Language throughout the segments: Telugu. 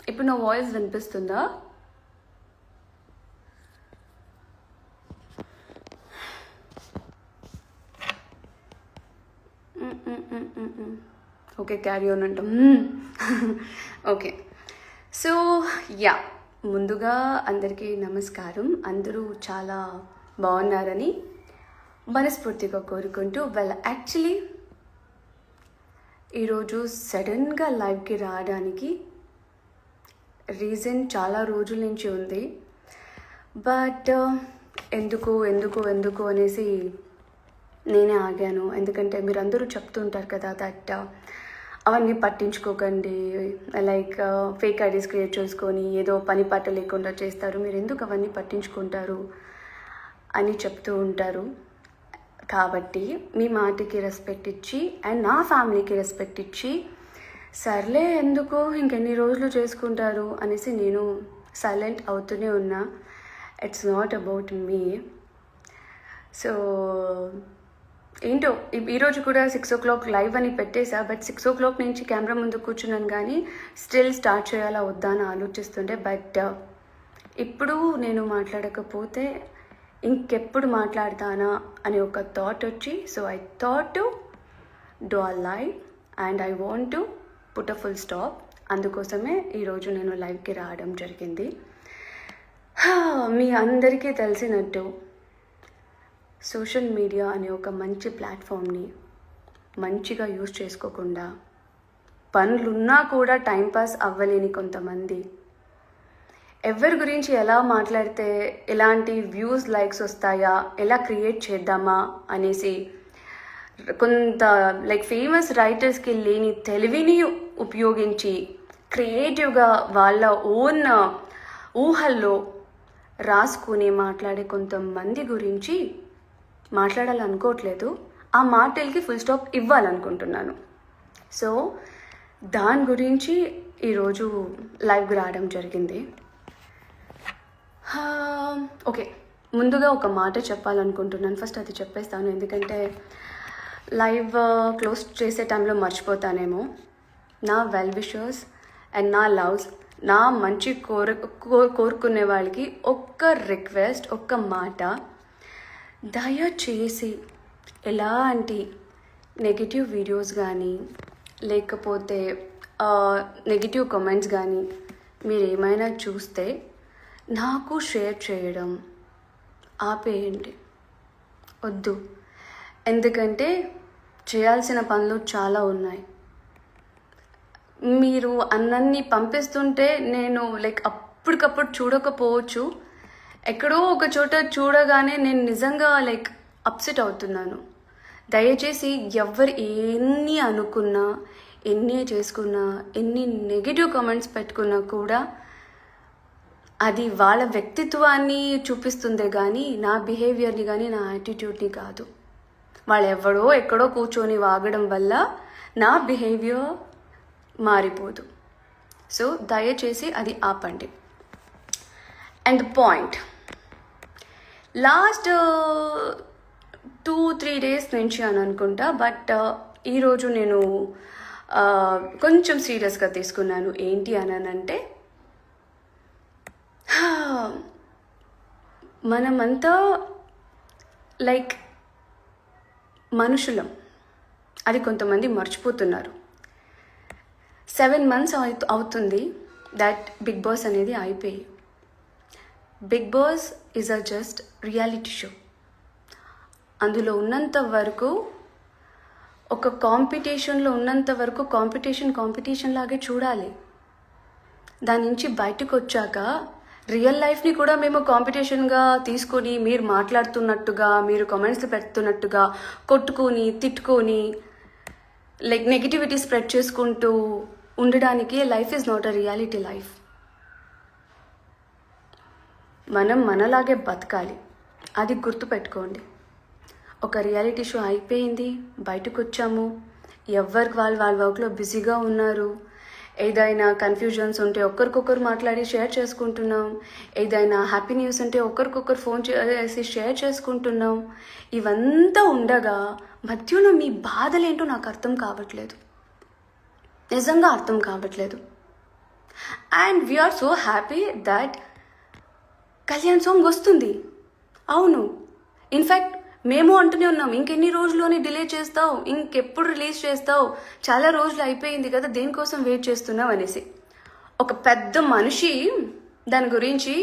ఇప్పుడు నా వాయిస్ వినిపిస్తుందా? ఓకే, క్యారీ ఆన్ అంటాం. ఓకే, సో యా, ముందుగా అందరికీ నమస్కారం. అందరూ చాలా బాగున్నారని మనస్ఫూర్తిగా కోరుకుంటూ, యాక్చువల్లీ ఈరోజు సడన్గా లైవ్కి రావడానికి రీజన్ చాలా రోజుల నుంచి ఉంది. బట్ ఎందుకు అనేసి నేనే ఆగాను. ఎందుకంటే మీరు అందరూ చెప్తుంటారు కదా దట్ అవన్నీ పట్టించుకోకండి, లైక్ ఫేక్ ఐడీస్ క్రియేట్ చేసుకొని ఏదో పని పాట లేకుండా చేస్తారు, మీరు ఎందుకు అవన్నీ పట్టించుకుంటారు అని చెప్తూ ఉంటారు. కాబట్టి మీ మాటకి రెస్పెక్ట్ ఇచ్చి అండ్ నా ఫ్యామిలీకి రెస్పెక్ట్ ఇచ్చి, సర్లే ఎందుకు ఇంకెన్ని రోజులు చేసుకుంటారు అనేసి నేను సైలెంట్ అవుతూనే ఉన్నా. It's not about me. So ఏంటో ఈరోజు కూడా 6 o'clock లైవ్ అని పెట్టేసా. బట్ 6 o'clock నుంచి కెమెరా ముందు కూర్చున్నాను, కానీ స్టిల్ స్టార్ట్ చేయాలా వద్దా అని ఆలోచిస్తుండే. బట్ ఇప్పుడు నేను మాట్లాడకపోతే ఇంకెప్పుడు మాట్లాడతానా అని ఒక థాట్ వచ్చి, so I thought to do a live and I want to put a full stop. అందుకోసమే ఈరోజు నేను లైవ్కి రావడం జరిగింది. మీ అందరికీ తెలిసినట్టు సోషల్ మీడియా అనే ఒక మంచి ప్లాట్ఫామ్ని మంచిగా యూజ్ చేసుకోకుండా, పనులున్నా కూడా టైంపాస్ అవ్వలేని కొంతమంది, ఎవరి గురించి ఎలా మాట్లాడితే ఎలాంటి వ్యూస్ లైక్స్ వస్తాయా, ఎలా క్రియేట్ చేద్దామా అనేసి కొంత లైక్ ఫేమస్ రైటర్స్కి లేని తెలివిని ఉపయోగించి క్రియేటివ్గా వాళ్ళ ఓన్ ఊహల్లో రాసుకుని మాట్లాడే కొంతమంది గురించి మాట్లాడాలనుకోవట్లేదు. ఆ మాటలకి ఫుల్ స్టాప్ ఇవ్వాలనుకుంటున్నాను. సో దాని గురించి ఈరోజు లైవ్కి రావడం జరిగింది. ఓకే, ముందుగా ఒక మాట చెప్పాలనుకుంటున్నాను. ఫస్ట్ అది చెప్పేస్తాను, ఎందుకంటే లైవ్ క్లోజ్ చేసే టైంలో మర్చిపోతానేమో. నా వెల్ విషర్స్ అండ్ నా లవ్స్, నా మంచి కోరుకునే వాళ్ళకి ఒక్క రిక్వెస్ట్, ఒక్క మాట, దయచేసి ఎలాంటి నెగిటివ్ వీడియోస్ కానీ లేకపోతే నెగిటివ్ కామెంట్స్ కానీ మీరు ఏమైనా చూస్తే నాకు షేర్ చేయడం ఆపేయండి, వద్దు. ఎందుకంటే చేయాల్సిన పనులు చాలా ఉన్నాయి. మీరు అన్నీ పంపిస్తుంటే నేను లైక్ అప్పటికప్పుడు చూడకపోవచ్చు, ఎక్కడో ఒక చోట చూడగానే నేను నిజంగా లైక్ అప్సెట్ అవుతున్నాను. దయచేసి ఎవరు ఎన్ని అనుకున్నా, ఎన్ని చేసుకున్నా, ఎన్ని నెగిటివ్ కామెంట్స్ పెట్టుకున్నా కూడా అది వాళ్ళ వ్యక్తిత్వాన్ని చూపిస్తుందే కానీ నా బిహేవియర్ని కానీ నా యాటిట్యూడ్ని కాదు. వాళ్ళు ఎవడో ఎక్కడో కూర్చొని వాగడం వల్ల నా బిహేవియర్ మారిపోదు. సో దయచేసి అది ఆపండి. And the point, last 2-3 days నుంచి అని అనుకుంటా, బట్ ఈరోజు నేను కొంచెం సీరియస్గా తీసుకున్నాను. ఏంటి అంటే మనమంతా లైక్ మనుషులం, అది కొంతమంది మర్చిపోతున్నారు. 7 months అవుతుంది దట్ బిగ్ బాస్ అనేది అయిపోయి. Big Boss is a just reality show. అందులో ఉన్నంత వరకు, ఒక కాంపిటీషన్లో ఉన్నంత వరకు కాంపిటీషన్ లాగే చూడాలి. దాని నుంచి బయటకు వచ్చాక రియల్ లైఫ్ని కూడా మేము కాంపిటీషన్గా తీసుకొని, మీరు మాట్లాడుతున్నట్టుగా, మీరు కామెంట్స్ పెడుతున్నట్టుగా కొట్టుకొని తిట్టుకొని లైక్ నెగిటివిటీ స్ప్రెడ్ చేసుకుంటూ ఉండడానికి life is not a reality life. మనం మనలాగే బతకాలి, అది గుర్తుపెట్టుకోండి. ఒక రియాలిటీ షో అయిపోయింది, బయటకు వచ్చాము, ఎవరికి వాళ్ళ వర్క్లో బిజీగా ఉన్నారు. ఏదైనా కన్ఫ్యూజన్స్ ఉంటే ఒకరికొకరు మాట్లాడి షేర్ చేసుకుంటున్నాం, ఏదైనా హ్యాపీ న్యూస్ ఉంటే ఒకరికొకరు ఫోన్ చేసి షేర్ చేసుకుంటున్నాం. ఇవంతా ఉండగా మధ్యలో మీ బాధలేంటో నాకు అర్థం కావట్లేదు, నిజంగా అర్థం కావట్లేదు. And we are so happy that Kalyan song వస్తుంది. అవును, ఇన్ఫ్యాక్ట్ మేము అంటూనే ఉన్నాం, ఇంకెన్ని రోజుల్లోనే డిలే చేస్తావు, ఇంకెప్పుడు రిలీజ్ చేస్తావు, చాలా రోజులు అయిపోయింది కదా, దేనికోసం వెయిట్ చేస్తున్నావు అనేసి. ఒక పెద్ద మనిషి దాని గురించి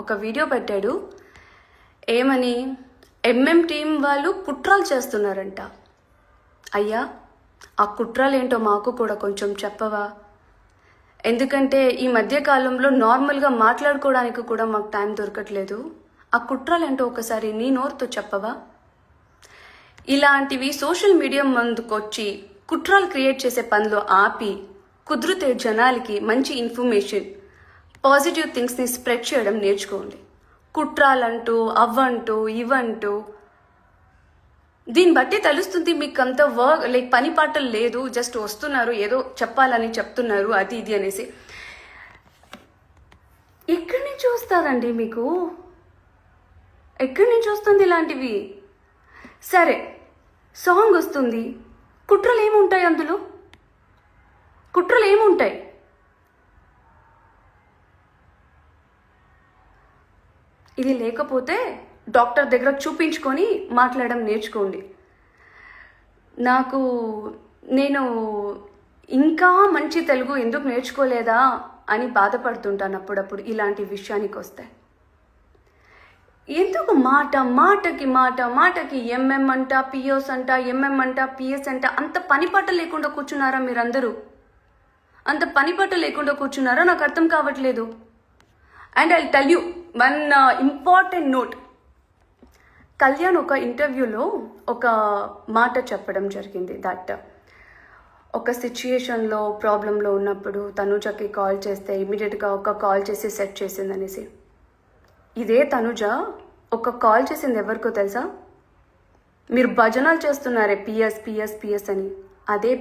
ఒక వీడియో పెట్టాడు. ఏమని, ఎంఎం టీం వాళ్ళు కుట్రలు చేస్తున్నారంట. అయ్యా, ఆ కుట్రలు ఏంటో మాకు కూడా కొంచెం చెప్పవా? ఎందుకంటే ఈ మధ్యకాలంలో నార్మల్గా మాట్లాడుకోవడానికి కూడా మాకు టైం దొరకట్లేదు. ఆ కుట్రలు ఏంటో ఒకసారి నీ నోరుతో చెప్పవా? ఇలాంటివి సోషల్ మీడియా ముందుకొచ్చి కుట్రలు క్రియేట్ చేసే పనిలో ఆపి కుదిరితే జనాలకి మంచి ఇన్ఫర్మేషన్, పాజిటివ్ థింగ్స్ని స్ప్రెడ్ చేయడం నేర్చుకోండి. కుట్రాలంటూ అవ్వంటూ ఇవ్వంటూ దీన్ని బట్టి తెలుస్తుంది మీకు అంత వర్క్ లైక్ పని పాటలు లేదు, జస్ట్ వస్తున్నారు ఏదో చెప్పాలని చెప్తున్నారు అది ఇది అనేసి. ఎక్కడి నుంచి వస్తారండి మీకు? ఎక్కడి నుంచి వస్తుంది ఇలాంటివి? సరే, సాంగ్ వస్తుంది, కుట్రలు ఏముంటాయి అందులో? కుట్రలు ఏముంటాయి? ఇది లేకపోతే డాక్టర్ దగ్గర చూపించుకొని మాట్లాడడం నేర్చుకోండి. నేను ఇంకా మంచి తెలుగు ఎందుకు నేర్చుకోలేదా అని బాధపడుతుంటాను అప్పుడప్పుడు ఇలాంటి విషయానికి వస్తే. ఎందుకు మాటకి ఎంఎం అంట, పిఎస్ అంట, ఎంఎం అంట, పిఎస్ అంట, అంత పనిపాట లేకుండా కూర్చున్నారా మీరందరూ? అంత పనిపాట లేకుండా కూర్చున్నారా? నాకు అర్థం కావట్లేదు. And I tell you one important note. Kalyan ఒక ఇంటర్వ్యూలో ఒక మాట చెప్పడం జరిగింది, దట్ ఒక సిచ్యుయేషన్లో ప్రాబ్లంలో ఉన్నప్పుడు తనుజకి కాల్ చేస్తే ఇమీడియట్గా ఒక కాల్ చేసి సెట్ చేసింది అనేసి. ఇదే తనుజ ఒక కాల్ చేసింది ఎవరికో తెలుసా? మీరు భజనలు చేస్తున్నారే పిఎస్ పిఎస్ పిఎస్ అని, అదే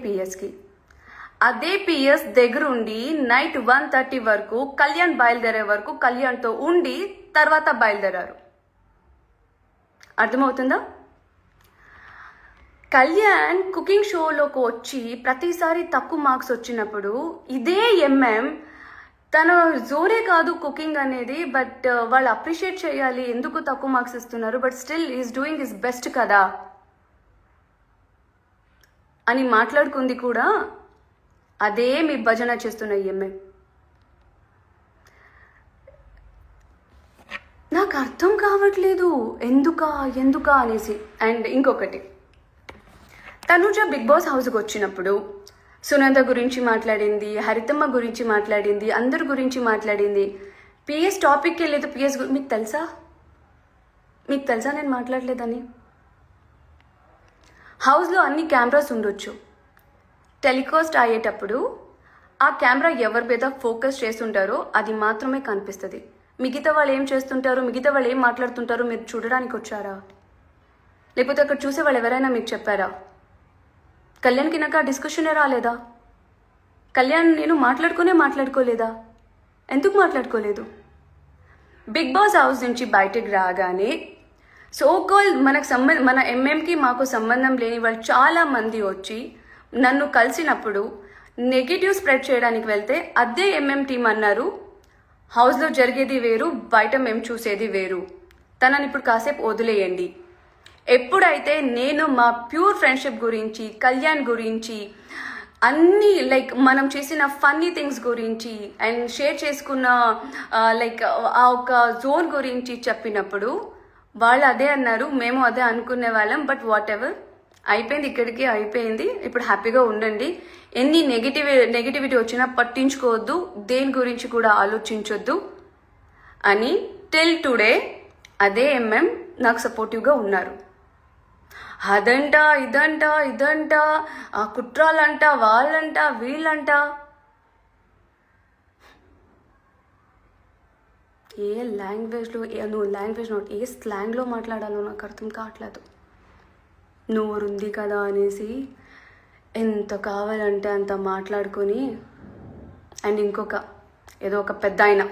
పిఎస్ దగ్గర ఉండి నైట్ 1:30 వరకు కళ్యాణ్ బయలుదేరే వరకు కళ్యాణ్తో ఉండి తర్వాత బయలుదేరారు. అర్థమవుతుందా? కళ్యాణ్ కుకింగ్ షోలోకి వచ్చి ప్రతిసారి తక్కువ మార్క్స్ వచ్చినప్పుడు ఇదే ఎంఎం తన జోరే కాదు కుకింగ్ అనేది, బట్ వాళ్ళు అప్రిషియేట్ చేయాలి, ఎందుకు తక్కువ మార్క్స్ ఇస్తున్నారు, but still is doing his best కదా అని మాట్లాడుకుంది కూడా అదే మీ భజన చేస్తున్న ఎంఎం. నాకు అర్థం కావట్లేదు ఎందుకా అనేసి. అండ్ ఇంకొకటి, తనుజ బిగ్ బాస్ హౌస్కి వచ్చినప్పుడు సునంద గురించి మాట్లాడింది, హరితమ్మ గురించి మాట్లాడింది, అందరి గురించి మాట్లాడింది. పిఎస్ టాపిక్కి వెళ్ళలేదు. పిఎస్ మీకు తెలుసా నేను మాట్లాడలేదని? హౌస్లో అన్ని కెమెరాస్ ఉండొచ్చు. టెలికాస్ట్ అయ్యేటప్పుడు ఆ కెమెరా ఎవరి మీద ఫోకస్ చేస్తుంటారో అది మాత్రమే కనిపిస్తుంది. మిగతా వాళ్ళు ఏం చేస్తుంటారో, మిగతా వాళ్ళు ఏం మాట్లాడుతుంటారో మీరు చూడడానికి వచ్చారా? లేకపోతే అక్కడ చూసే వాళ్ళు ఎవరైనా మీకు చెప్పారా? కళ్యాణ్కి నాకు ఆ డిస్కషనే రాలేదా? కళ్యాణ్ నేను మాట్లాడుకోలేదా? ఎందుకు మాట్లాడుకోలేదు? బిగ్ బాస్ హౌస్ నుంచి బయటకు రాగానే సోకాల్ మన ఎంఎంకి మాకు సంబంధం లేని వాళ్ళు చాలా మంది వచ్చి నన్ను కలిసినప్పుడు నెగిటివ్ స్ప్రెడ్ చేయడానికి వెళ్తే అదే ఎంఎం టీం అన్నారు, హౌస్లో జరిగేది వేరు, బయట మేము చూసేది వేరు, తనని ఇప్పుడు కాసేపు వదిలేయండి. ఎప్పుడైతే నేను మా ప్యూర్ ఫ్రెండ్షిప్ గురించి, కళ్యాణ్ గురించి, అన్నీ లైక్ మనం చేసిన ఫన్నీ థింగ్స్ గురించి అండ్ షేర్ చేసుకున్న లైక్ ఆ ఒక జోన్ గురించి చెప్పినప్పుడు వాళ్ళు అదే అన్నారు, మేము అదే అనుకునే వాళ్ళం, బట్ వాట్ ఎవర్ అయిపోయింది, ఇక్కడికి అయిపోయింది, ఇప్పుడు హ్యాపీగా ఉండండి, ఎన్ని నెగిటివిటీ వచ్చినా పట్టించుకోవద్దు, దేని గురించి కూడా ఆలోచించొద్దు అని టిల్ టుడే అదే ఎంఎం నాకు సపోర్టివ్గా ఉన్నారు. అదంట ఇదంట ఆ కుట్రాలంట, వాళ్ళంట, వీళ్ళంట, ఏ లాంగ్వేజ్లో ఏ స్లాంగ్లో మాట్లాడాలో నాకు అర్థం కావట్లేదు. నోరుంది కదా అనేసి ఎంత కావాలంటే అంత మాట్లాడుకొని. అండ్ ఇంకొక ఏదో ఒక పెద్ద ఆయన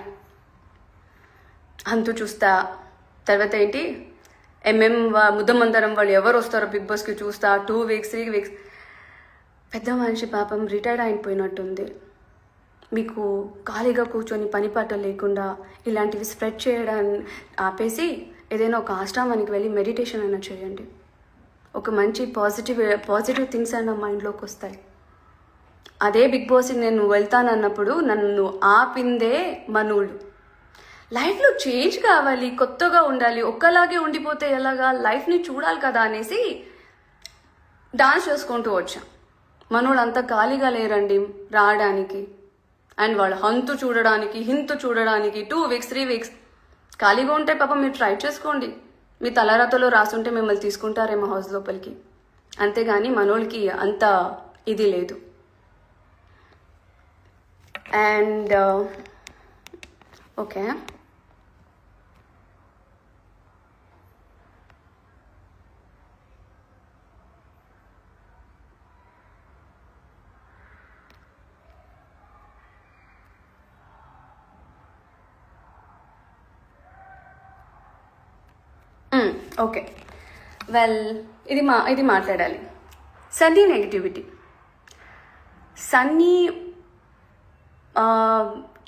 అంతు చూస్తా, తర్వాత ఏంటి ఎంఎం ముద్దమందరం వాళ్ళు ఎవరు వస్తారో బిగ్ బాస్కి చూస్తా, 2 వీక్స్ 3 వీక్స్. పెద్ద మనిషి పాపం రిటైర్డ్ అయిపోయినట్టుంది. మీకు ఖాళీగా కూర్చొని పని పాట లేకుండా ఇలాంటివి స్ప్రెడ్ చేయడాన్ని ఆపేసి ఏదైనా ఒక ఆశ్రమానికి వెళ్ళి మెడిటేషన్ అయినా చేయండి. ఒక మంచి పాజిటివ్ థింగ్స్ అయినా మైండ్లోకి వస్తాయి. అదే బిగ్ బాస్కి నేను వెళ్తానన్నప్పుడు నన్ను ఆపిందే మనోళ్ళు. లైఫ్లో చేంజ్ కావాలి, కొత్తగా ఉండాలి, ఒక్కలాగే ఉండిపోతే ఎలాగా, లైఫ్ని చూడాలి కదా అనేసి డాన్స్ చేసుకుంటూ వచ్చాం. మనోళ్ళు అంతా ఖాళీగా లేరండి రావడానికి. అండ్ వాళ్ళు హింతు చూడడానికి 2 weeks 3 weeks ఖాళీగా ఉంటే పాపం మీరు ట్రై చేసుకోండి. మీ తలరాతలో రాసుంటే మిమ్మల్ని తీసుకుంటారేమో హౌస్ లోపలికి. అంతేగాని మనోళ్ళకి అంత ఇది లేదు. అండ్ ఓకే, ఓకే, వెల్ ఇది మాట్లాడాలి. Sunny negativity. Sunny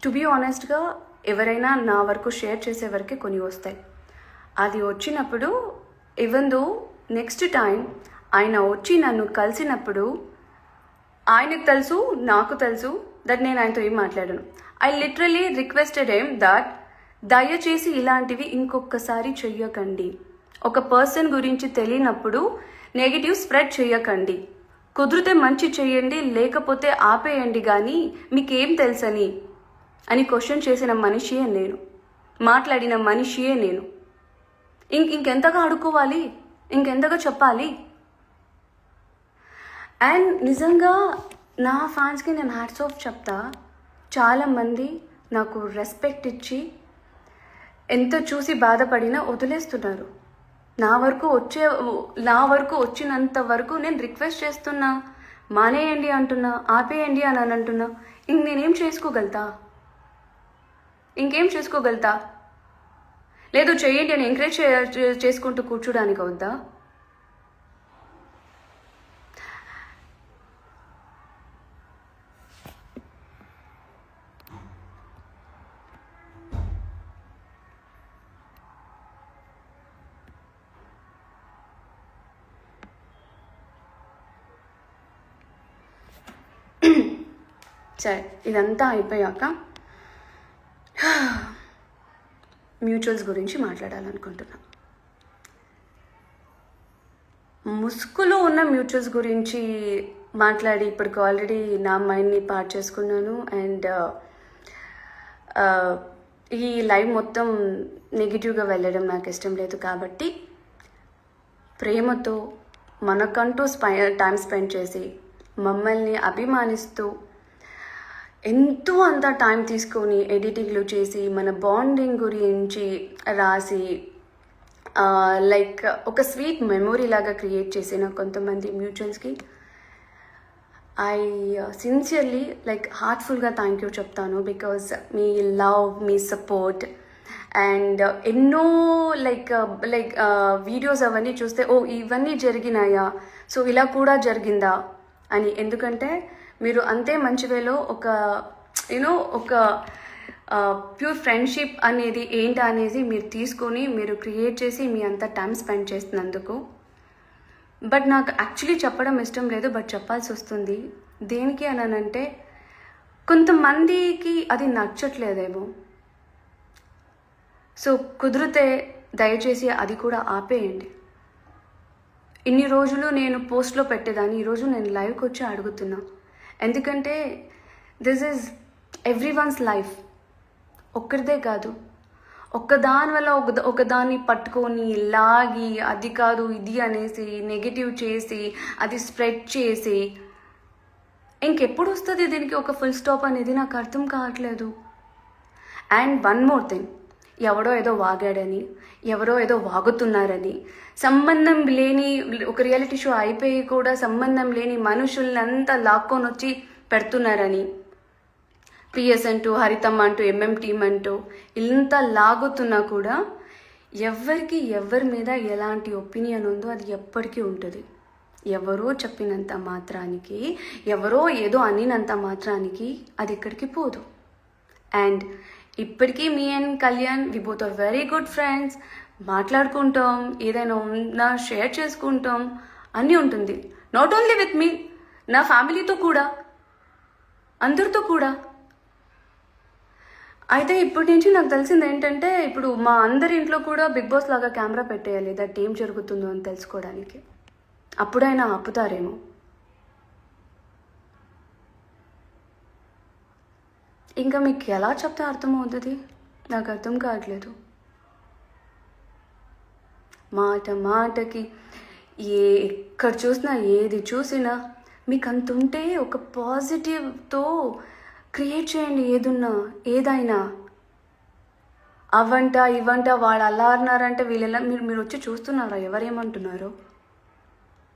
to be ఆనెస్ట్గా ఎవరైనా నా వరకు షేర్ చేసే వరకే కొన్ని వస్తాయి. అది వచ్చినప్పుడు ఈవెన్ దో నెక్స్ట్ టైం ఆయన వచ్చి నన్ను కలిసినప్పుడు ఆయనకు తెలుసు, నాకు తెలుసు దట్ నేను ఆయనతో ఏం మాట్లాడాను. I literally requested him that దయచేసి ఇలాంటివి ఇంకొకసారి చెయ్యకండి. ఒక పర్సన్ గురించి తెలియనప్పుడు నెగిటివ్ స్ప్రెడ్ చేయకండి. కుదిరితే మంచి చేయండి, లేకపోతే ఆపేయండి. కానీ మీకేం తెలుసని క్వశ్చన్ చేసిన మనిషియే నేను, మాట్లాడిన మనిషియే నేను. ఇంకెంతగా అడుక్కోవాలి, ఇంకెంతగా చెప్పాలి? అండ్ నిజంగా నా ఫ్యాన్స్కి నేను హ్యాట్స్ ఆఫ్ చెప్తా. చాలామంది నాకు రెస్పెక్ట్ ఇచ్చి ఎంత చూసి బాధపడినా వదిలేస్తున్నారు. నా వరకు వచ్చినంత వరకు నేను రిక్వెస్ట్ చేస్తున్నా, మానేయండి అంటున్నా, ఆపేయండి అని అంటున్నా. నేనేం చేసుకోగలుగుతా? ఇంకేం చేసుకోగలుగుతా? లేదు చేయండి అని ఎంకరేజ్ చేసుకుంటూ కూర్చోడానికి అవుద్దా? సరే, ఇదంతా అయిపోయాక మ్యూచువల్స్ గురించి మాట్లాడాలనుకుంటున్నా. ముసుగులో ఉన్న మ్యూచువల్స్ గురించి మాట్లాడి ఇప్పటికి ఆల్రెడీ నా మైండ్ని పాడు చేసుకున్నాను. అండ్ ఈ లైవ్ మొత్తం నెగిటివ్గా వెళ్ళడం నాకు ఇష్టం లేదు. కాబట్టి ప్రేమతో మనకంటూ టైం స్పెండ్ చేసి మమ్మల్ని అభిమానిస్తూ ఎంతో అంత టైం తీసుకొని ఎడిటింగ్లు చేసి మన బాండింగ్ గురించి రాసి లైక్ ఒక స్వీట్ మెమొరీ లాగా క్రియేట్ చేసిన కొంతమంది మ్యూచువల్స్కి ఐ సిన్సియర్లీ లైక్ హార్ట్ఫుల్గా థ్యాంక్ యూ చెప్తాను. బికాజ్ మీ లవ్, మీ సపోర్ట్ అండ్ ఎన్నో లైక్ వీడియోస్ అవన్నీ చూస్తే ఓ ఇవన్నీ జరిగినాయా, సో ఇలా కూడా జరిగిందా అని. ఎందుకంటే మీరు అంతే మంచి వేలో ఒక ప్యూర్ ఫ్రెండ్షిప్ అనేది ఏంటి అనేది మీరు తీసుకొని మీరు క్రియేట్ చేసి మీ అంత టైం స్పెండ్ చేస్తున్నందుకు. బట్ నాకు యాక్చువల్లీ చెప్పడం ఇష్టం లేదు, బట్ చెప్పాల్సి వస్తుంది. దేనికి అనంటే కొంతమందికి అది నచ్చట్లేదేమో. సో కుదిరితే దయచేసి అది కూడా ఆపేయండి. ఇన్ని రోజులు నేను పోస్ట్లో పెట్టేదాన్ని, ఈరోజు నేను లైవ్కి వచ్చి అడుగుతున్నా. ఎందుకంటే దిస్ ఈజ్ ఎవ్రీవన్స్ లైఫ్, ఒక్కరిదే కాదు. ఒక్కదాని వల్ల ఒకదాన్ని పట్టుకొని లాగి అది కాదు ఇది అనేసి నెగిటివ్ చేసి అది స్ప్రెడ్ చేసి ఇంకెప్పుడు వస్తుంది దీనికి ఒక ఫుల్ స్టాప్ అనేది నాకు అర్థం కావట్లేదు. అండ్ వన్ మోర్ థింగ్, ఎవడో ఏదో వాగాడని, ఎవరో ఏదో వాగుతున్నారని, సంబంధం లేని ఒక రియాలిటీ షో అయిపోయి కూడా సంబంధం లేని మనుషులంతా లాక్కొని వచ్చి పెడుతున్నారని, పిఎస్ అంటూ, హరితమ్మ అంటూ, ఎంఎం టీమ్ అంటూ ఇంత లాగుతున్నా కూడా ఎవరి మీద ఎలాంటి ఒపీనియన్ ఉందో అది ఎప్పటికీ ఉంటుంది. ఎవరో చెప్పినంత మాత్రానికి, ఎవరో ఏదో అనినంత మాత్రానికి అది ఎక్కడికి పోదు. అండ్ ఇప్పటికీ మీ and Kalyan we both are very good friends. మాట్లాడుకుంటాం, ఏదైనా ఉన్నా షేర్ చేసుకుంటాం, అన్నీ ఉంటుంది. నాట్ ఓన్లీ విత్ మీ, నా ఫ్యామిలీతో కూడా, అందరితో కూడా. అయితే ఇప్పటి నుంచి నాకు తెలిసింది ఏంటంటే, ఇప్పుడు మా అందరి ఇంట్లో కూడా బిగ్ బాస్ లాగా కెమెరా పెట్టేయాలి, దట్ ఏం జరుగుతుందో అని తెలుసుకోవడానికి. అప్పుడైనా ఆపుతారేమో. ఇంకా మీకు ఎలా చెప్తే అర్థమవుతుంది నాకు అర్థం కావట్లేదు. మాట మాటకి ఎక్కడ చూసినా, ఏది చూసినా మీకు అంత ఉంటే ఒక పాజిటివ్తో క్రియేట్ చేయండి. ఏదైనా అవంట ఇవంట వాళ్ళు అలా అన్నారంటే వీళ్ళెలా, మీరు వచ్చి చూస్తున్నారా ఎవరేమంటున్నారో?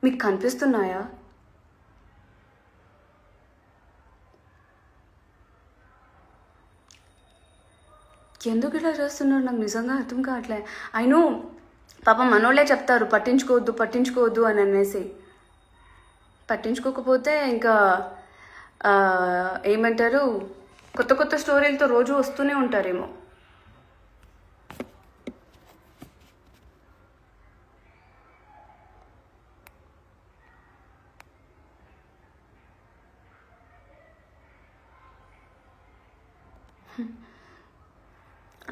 మీకు కనిపిస్తున్నాయా? ఎందుకు ఇలా చేస్తున్నారు నాకు నిజంగా అర్థం కావట్లే. అయినో పాపం మనోళ్ళే చెప్తారు పట్టించుకోవద్దు అని అనేసి. పట్టించుకోకపోతే ఇంకా ఏమంటారు, కొత్త కొత్త స్టోరీలతో రోజు వస్తూనే ఉంటారేమో.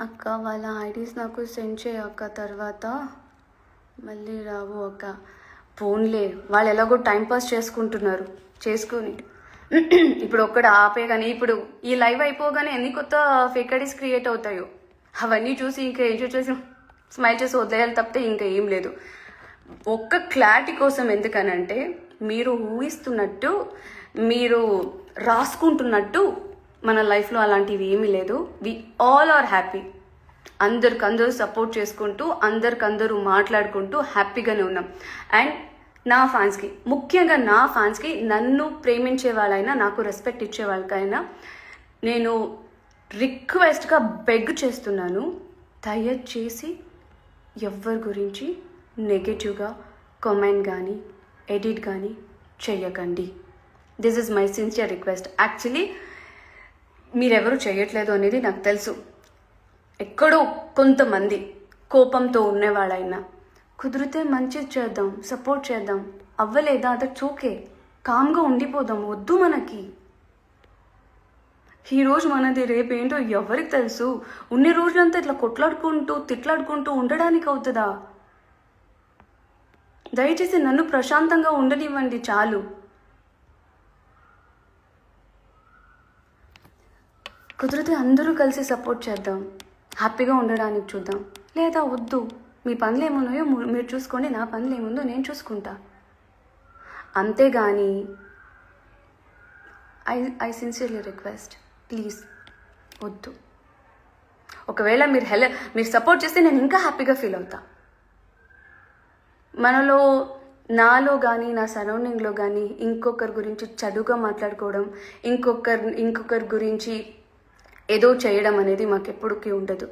అక్క వాళ్ళ ఐడీస్ నాకు సెండ్ చేయ అక్క, తర్వాత మళ్ళీ రావు అక్క. ఫోన్లే, వాళ్ళు ఎలాగో టైంపాస్ చేసుకుంటున్నారు, చేసుకుని ఇప్పుడు ఒక్కడు ఆపే కానీ ఇప్పుడు ఈ లైవ్ అయిపోగానే ఎన్ని కొత్త ఫేక్ ఐడీస్ క్రియేట్ అవుతాయో అవన్నీ చూసి ఇంకా ఎంజాయ్ చేసి స్మైల్ చేసి వదిలేయాలి తప్పితే ఇంకా ఏం లేదు. ఒక్క క్లారిటీ కోసం, ఎందుకనంటే మీరు ఊహిస్తున్నట్టు, మీరు రాసుకుంటున్నట్టు మన లైఫ్లో అలాంటివి ఏమీ లేదు. We all are happy. అందరికందరూ సపోర్ట్ చేసుకుంటూ, అందరికందరూ మాట్లాడుకుంటూ హ్యాపీగానే ఉన్నాం. అండ్ నా ఫ్యాన్స్కి, ముఖ్యంగా నా ఫ్యాన్స్కి, నన్ను ప్రేమించే వాళ్ళైనా, నాకు రెస్పెక్ట్ ఇచ్చే వాళ్ళకైనా నేను రిక్వెస్ట్గా బెగ్ చేస్తున్నాను, దయచేసి ఎవరి గురించి నెగటివ్గా కామెంట్ కానీ ఎడిట్ కానీ చెయ్యకండి. This is my sincere request. Actually మీరెవరు చేయట్లేదు అనేది నాకు తెలుసు. ఎక్కడో కొంతమంది కోపంతో ఉన్నవాళ్ళైనా కుదిరితే మంచిది చేద్దాం, సపోర్ట్ చేద్దాం. అవ్వలేదా దట్స్ ఓకే, కామ్గా ఉండిపోదాం. వద్దు మనకి. ఈరోజు మనది రేపేంటో ఎవరికి తెలుసు. ఉన్ని రోజులంతా ఇట్లా కొట్లాడుకుంటూ తిట్లాడుకుంటూ ఉండడానికి అవుతుందా? దయచేసి నన్ను ప్రశాంతంగా ఉండనివ్వండి చాలు. కుదిరితే అందరూ కలిసి సపోర్ట్ చేద్దాం, హ్యాపీగా ఉండడానికి చూద్దాం. లేదా వద్దు, మీ పనులు ఏమున్నాయో మీరు చూసుకోండి, నా పనులు ఏముందో నేను చూసుకుంటా. అంతేగాని ఐ సిన్సియర్లీ రిక్వెస్ట్, ప్లీజ్ వద్దు. ఒకవేళ మీరు సపోర్ట్ చేస్తే నేను ఇంకా హ్యాపీగా ఫీల్ అవుతా. నాలో కానీ నా సరౌండింగ్లో కానీ ఇంకొకరి గురించి చెడుగా మాట్లాడుకోవడం, ఇంకొకరి గురించి ఏదో చేయడం అనేది మాకెప్పటికీ ఉండదు.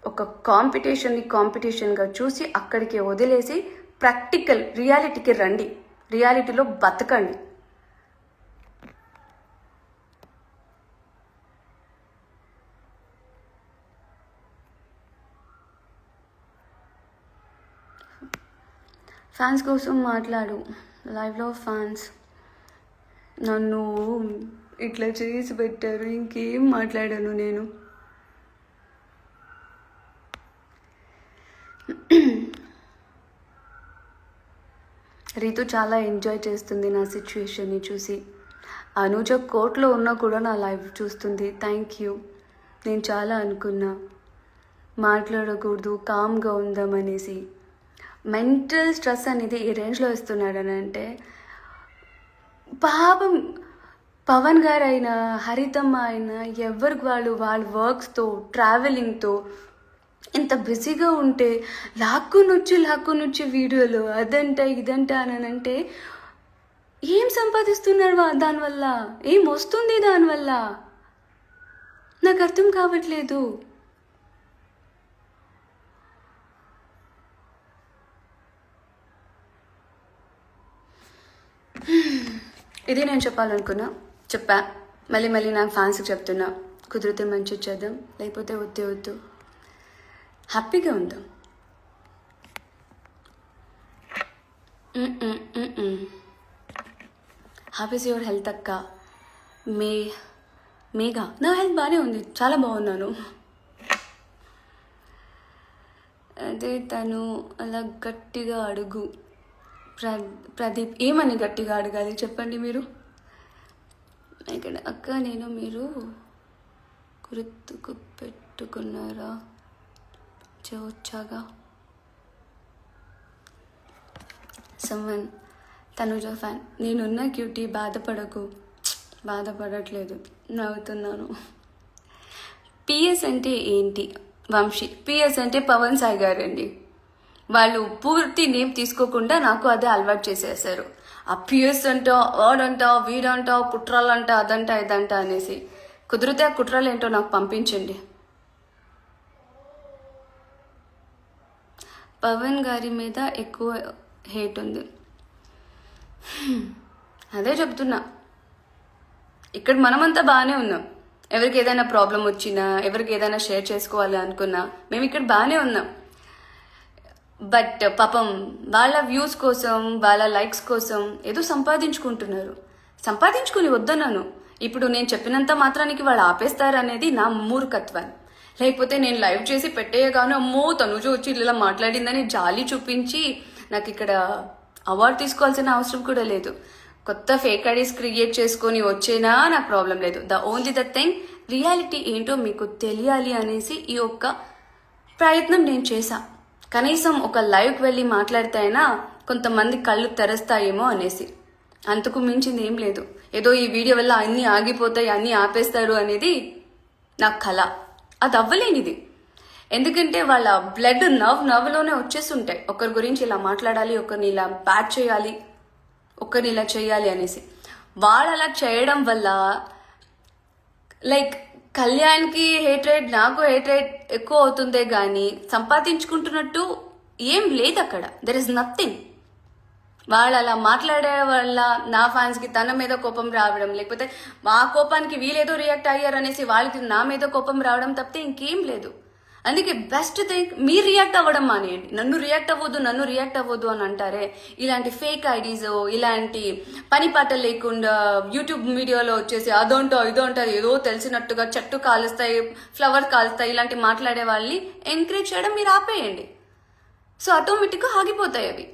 ఒక కాంపిటీషన్గా చూసి అక్కడికి వదిలేసి ప్రాక్టికల్ రియాలిటీకి రండి, రియాలిటీలో బతకండి. ఫ్యాన్స్ కోసం మాట్లాడు. లైవ్లో ఫ్యాన్స్ నన్ను ఇట్లా చేసి పెట్టారు, ఇంకేం మాట్లాడాను నేను. రీతు చాలా ఎంజాయ్ చేస్తుంది నా సిచ్యువేషన్ని చూసి. అనుజ కోర్టులో ఉన్నా కూడా నా లైవ్ చూస్తుంది. Thank you. నేను చాలా అనుకున్నా మాట్లాడకూడదు, కామ్గా ఉందామనేసి. మెంటల్ స్ట్రెస్ అనేది ఈ రేంజ్లో ఇస్తున్నాడని అంటే పాపం పవన్ గారు అయినా హరితమ్మ అయినా ఎవరికి వాళ్ళ వర్క్స్తో ట్రావెలింగ్తో ఇంత బిజీగా ఉంటే లాక్కునొచ్చి వీడియోలు అదంట ఇదంట అని అంటే ఏం సంపాదిస్తున్నారు దానివల్ల? ఏం వస్తుంది దానివల్ల? నాకు అర్థం కావట్లేదు. ఇది నేను చెప్పాలనుకున్నా, చెప్పా. మళ్ళీ మళ్ళీ నా ఫ్యాన్స్కి చెప్తున్నా, కుదిరితే మంచి చేద్దాం, లేకపోతే వద్దే వద్దు, హ్యాపీగా ఉందాం. హ్యాపీస్ యువర్ హెల్త్ అక్క. మేఘా, నా హెల్త్ బాగానే ఉంది, చాలా బాగున్నాను. అదే తను అలా గట్టిగా అడుగు. ప్రదీప్, ఏమని గట్టిగా అడగాలి చెప్పండి మీరు? ఇక్కడ అక్క నేను మీరు గుర్తుకు పెట్టుకున్నారా వచ్చాగా? సమ్మన్, తనుజ ఫ్యాన్. నేనున్న క్యూటీ, బాధపడకు. బాధపడట్లేదు, నవ్వుతున్నాను. పిఎస్ అంటే ఏంటి? వంశీ, పిఎస్ అంటే పవన్ సాయి గారు అండి. వాళ్ళు పూర్తి నేమ్ తీసుకోకుండా నాకు అదే అలవాటు చేసేసారు. ఆ పిఎస్ అంటా, వాడంట, వీడంట, కుట్రాలంట, అదంట ఇదంట అనేసి. కుదిరితే ఆ కుట్రాలు ఏంటో నాకు పంపించండి. పవన్ గారి మీద ఎక్కువ హేట్ ఉంది. అదే చెప్తున్నా, ఇక్కడ మనమంతా బాగానే ఉన్నాం. ఎవరికి ఏదైనా ప్రాబ్లం వచ్చినా, ఎవరికి ఏదైనా షేర్ చేసుకోవాలి అనుకున్నా, మేము ఇక్కడ బాగానే ఉన్నాం. బట్ పాపం వాళ్ళ వ్యూస్ కోసం, వాళ్ళ లైక్స్ కోసం ఏదో సంపాదించుకుంటున్నారు. సంపాదించుకుని వద్దన్నాను. ఇప్పుడు నేను చెప్పినంత మాత్రానికి వాళ్ళు ఆపేస్తారనేది నా మూర్ఖత్వం. లేకపోతే నేను లైవ్ చేసి పెట్టేయగానే అమ్మో తనుజ వచ్చి ఇలా మాట్లాడిందని జాలి చూపించి నాకు ఇక్కడ అవార్డు తీసుకోవాల్సిన అవసరం కూడా లేదు. కొత్త ఫేక్ ఐడీస్ క్రియేట్ చేసుకొని వచ్చేనా నాకు ప్రాబ్లం లేదు. ఓన్లీ ద థింగ్, రియాలిటీ ఏంటో మీకు తెలియాలి అనేసి ఈ ఒక్క ప్రయత్నం నేను చేశా. కనీసం ఒక లైవ్కి వెళ్ళి మాట్లాడితే అయినా కొంతమంది కళ్ళు తెరుస్తాయేమో అనేసి. అంతకు మించింది ఏం లేదు. ఏదో ఈ వీడియో వల్ల అన్నీ ఆగిపోతాయి, అన్నీ ఆపేస్తారు అనేది నా కళ. అది అవ్వలేనిది. ఎందుకంటే వాళ్ళ బ్లడ్ నవ్వులోనే వచ్చేస్తుంటాయి. ఒకరి గురించి ఇలా మాట్లాడాలి, ఒకరిని ఇలా బ్యాట్ చేయాలి, ఒకరిని ఇలా చేయాలి అనేసి. వాళ్ళు అలా చేయడం వల్ల లైక్ కళ్యాణ్కి హేట్ రేట్, నాకు హేట్ రేట్ ఎక్కువ అవుతుందే కానీ సంపాదించుకుంటున్నట్టు ఏం లేదు అక్కడ. There is nothing. వాళ్ళు అలా మాట్లాడే వల్ల నా ఫ్యాన్స్కి తన మీద కోపం రావడం, లేకపోతే మా కోపానికి వీళ్ళేదో రియాక్ట్ అయ్యారు అనేసి వాళ్ళకి నా మీద కోపం రావడం తప్పితే ఇంకేం లేదు. అందుకే బెస్ట్ థింగ్, మీరు రియాక్ట్ అవ్వడం మానేయండి. నన్ను రియాక్ట్ అవ్వద్దు అని అంటారే, ఇలాంటి ఫేక్ ఐడీస్, ఇలాంటి పని పాట లేకుండా యూట్యూబ్ వీడియోలో వచ్చేసి అదంటో ఇదంటో ఏదో తెలిసినట్టుగా చెట్టు కాలుస్తాయి, ఫ్లవర్ కాలుస్తాయి, ఇలాంటి మాట్లాడే వాళ్ళని ఎంకరేజ్ చేయడం మీరు ఆపేయండి. సో ఆటోమేటిక్గా ఆగిపోతాయి అవి.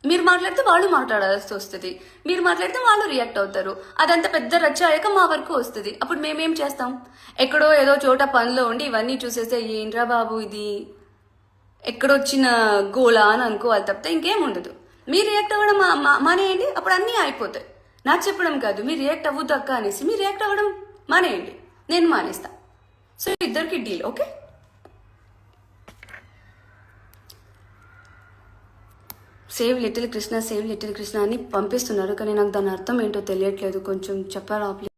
మీరు మాట్లాడితే వాళ్ళు మాట్లాడాల్సి వస్తుంది, మీరు మాట్లాడితే వాళ్ళు రియాక్ట్ అవుతారు. అదంతా పెద్ద రచ్చ అయ్యాక మా వరకు వస్తుంది. అప్పుడు మేమేం చేస్తాం? ఎక్కడో ఏదో చోట పనిలో ఉండి ఇవన్నీ చూసేస్తే ఏంట్రా బాబు ఇది ఎక్కడొచ్చిన గోళ అని అనుకోవాలి తప్పితే ఇంకేం ఉండదు. మీరు రియాక్ట్ అవ్వడం మానేయండి, అప్పుడు అన్నీ అయిపోతాయి. నాకు చెప్పడం కాదు, మీరు రియాక్ట్ అవ్వద్దు అక్క అనేసి మీరు రియాక్ట్ అవ్వడం మానేయండి, నేను మానేస్తా. సో ఇద్దరికి deal. Okay, save little Krishna అని పంపిస్తున్నారు, కానీ నాకు దాని అర్థం ఏంటో తెలియట్లేదు. కొంచెం చెప్పారా ప్లీజ్?